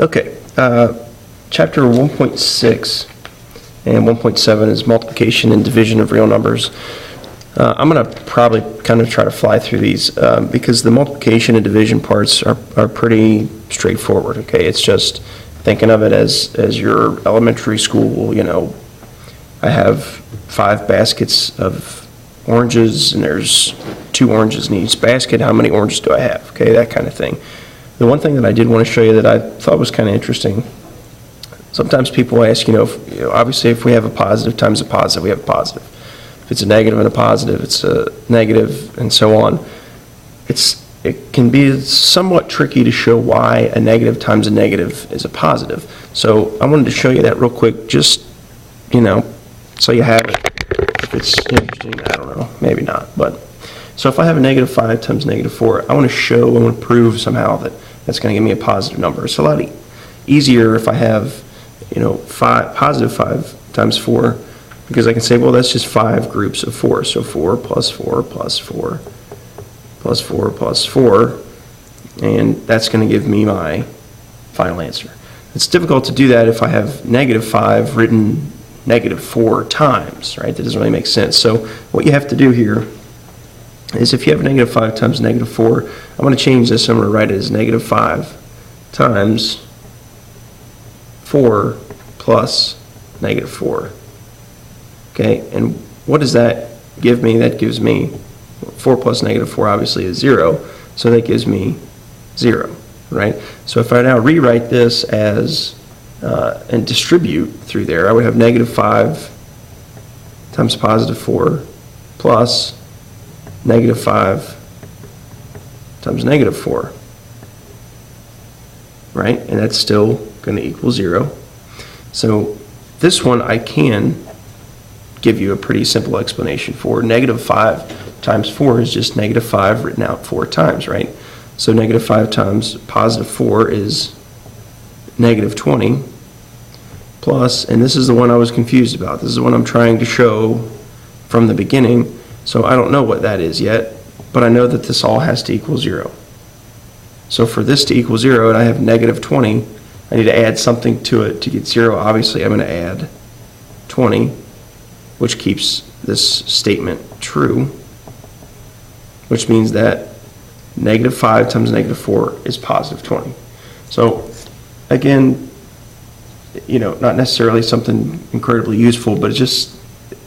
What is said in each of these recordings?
Okay, chapter 1.6 and 1.7 is multiplication and division of real numbers. I'm going to probably kind of try to fly through these because the multiplication and division parts are pretty straightforward, okay? It's just thinking of it as your elementary school, you know, I have 5 baskets of oranges and there's 2 oranges in each basket. How many oranges do I have? Okay, that kind of thing. The one thing that I did want to show you that I thought was kind of interesting, sometimes people ask, obviously if we have a positive times a positive, we have a positive. If it's a negative and a positive, it's a negative, and so on. It can be somewhat tricky to show why a negative times a negative is a positive. So I wanted to show you that real quick, just, so you have it. If it's interesting, I don't know, maybe not. But so if I have a negative 5 times negative 4, I want to prove somehow that that's going to give me a positive number. It's a lot easier if I have, positive 5 times 4, because I can say, well, that's just 5 groups of 4. So 4 plus 4 plus 4 plus 4 plus 4, and that's going to give me my final answer. It's difficult to do that if I have negative 5 written negative 4 times, right? That doesn't really make sense. So what you have to do here is if you have negative 5 times negative 4, I'm going to change this. I'm going to write it as negative 5 times 4 plus negative 4. Okay, and what does that give me? That gives me 4 plus negative 4 obviously is 0, so that gives me 0, right? So if I now rewrite this as and distribute through there, I would have negative 5 times positive 4 plus negative 5 times negative 4, right? And that's still going to equal 0. So this one I can give you a pretty simple explanation for. Negative 5 times 4 is just negative 5 written out 4 times, right? So negative 5 times positive 4 is negative 20 plus, and this is the one I was confused about. This is the one I'm trying to show from the beginning. So I don't know what that is yet, but I know that this all has to equal 0. So for this to equal 0, and I have negative 20, I need to add something to it to get 0. Obviously, I'm going to add 20, which keeps this statement true, which means that negative 5 times negative 4 is positive 20. So again, not necessarily something incredibly useful, but it's just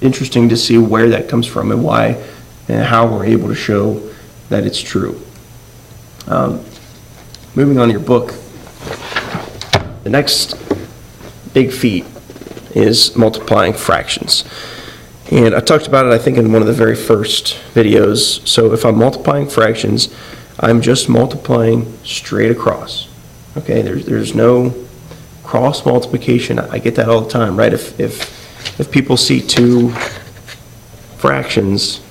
interesting to see where that comes from and why and how we're able to show that it's true. Moving on to your book, the next big feat is multiplying fractions. And I talked about it, I think, in one of the very first videos. So if I'm multiplying fractions, I'm just multiplying straight across. Okay, there's no cross multiplication. I get that all the time, right? If people see 2 fractions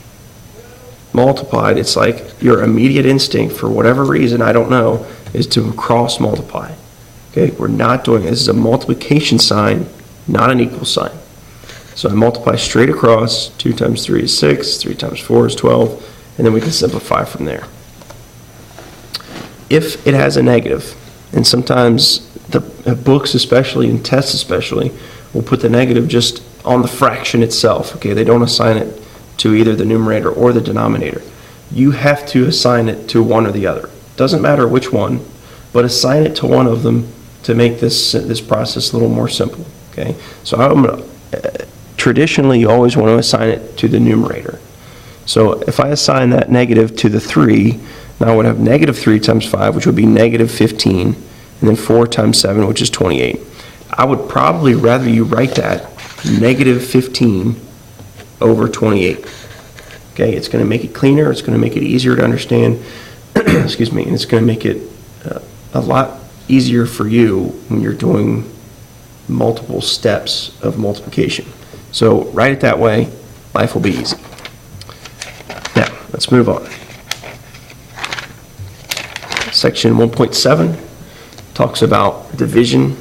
multiplied, it's like your immediate instinct, for whatever reason, I don't know, is to cross multiply. Okay, we're not doing it. This is a multiplication sign, not an equal sign. So I multiply straight across. 2 times 3 is 6, 3 times 4 is 12, and then we can simplify from there. If it has a negative, and sometimes the books especially, and tests especially, will put the negative just on the fraction itself. Okay, they don't assign it to either the numerator or the denominator. You have to assign it to one or the other. Doesn't matter which one, but assign it to one of them to make this process a little more simple. Okay, so traditionally you always want to assign it to the numerator. So if I assign that negative to the 3, now I would have negative 3 times 5, which would be negative 15, and then 4 times 7, which is 28. I would probably rather you write that negative 15 over 28. Okay, it's going to make it cleaner, it's going to make it easier to understand, excuse me, and it's going to make it a lot easier for you when you're doing multiple steps of multiplication. So write it that way, life will be easy. Now, let's move on. Section 1.7 talks about division.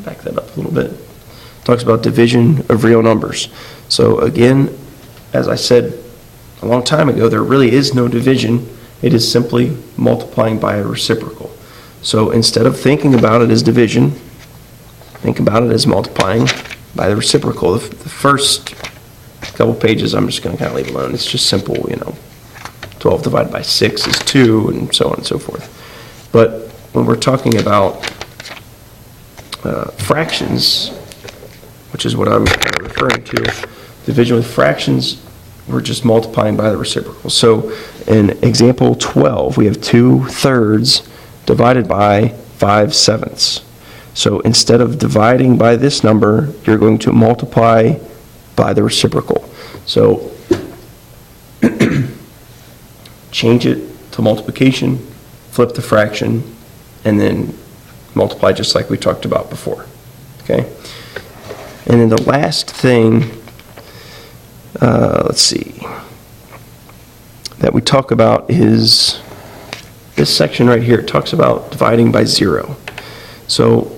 Back that up a little bit. Talks about division of real numbers. So again, as I said a long time ago, there really is no division. It is simply multiplying by a reciprocal. So instead of thinking about it as division, think about it as multiplying by the reciprocal. The first couple pages, I'm just going to kind of leave alone. It's just simple, 12 divided by 6 is 2, and so on and so forth. But when we're talking about fractions, which is what I'm kind of referring to, division with fractions, we're just multiplying by the reciprocal. So in example 12, we have 2/3 divided by 5/7. So instead of dividing by this number, you're going to multiply by the reciprocal. So change it to multiplication, flip the fraction, and then multiply just like we talked about before. Okay? And then the last thing, let's see, that we talk about is this section right here. It talks about dividing by 0. So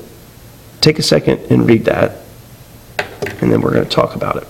take a second and read that, and then we're going to talk about it.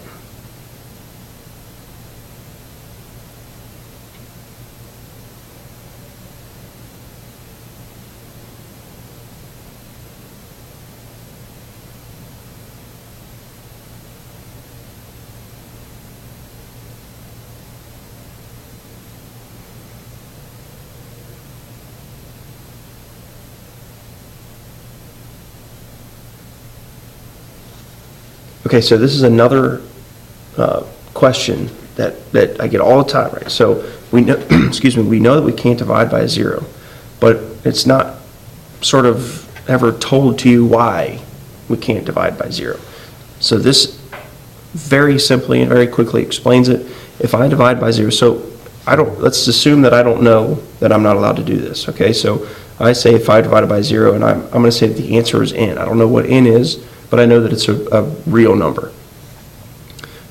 Okay, so this is another question that I get all the time, right? So we know, excuse me, we know that we can't divide by 0, but it's not sort of ever told to you why we can't divide by 0. So this very simply and very quickly explains it. If I divide by 0, so let's assume that I don't know that I'm not allowed to do this, okay? So I say if I divided by 0, and I'm going to say that the answer is n. I don't know what n is, but I know that it's a real number.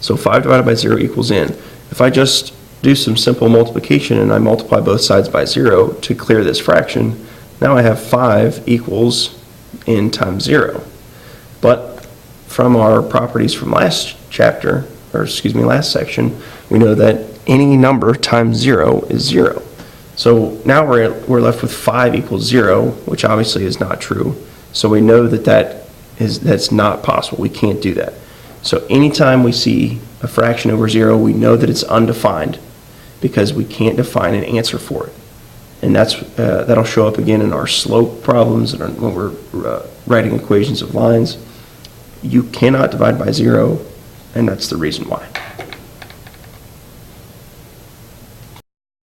So 5 divided by 0 equals n. If I just do some simple multiplication and I multiply both sides by 0 to clear this fraction, now I have 5 equals n times 0. But from our properties from last chapter, or excuse me, last section, we know that any number times 0 is 0. So now we're left with 5 equals 0, which obviously is not true. So we know that that's not possible. We can't do that. So anytime we see a fraction over 0, we know that it's undefined because we can't define an answer for it. And that'll show up again in our slope problems and when we're writing equations of lines. You cannot divide by 0, and that's the reason why.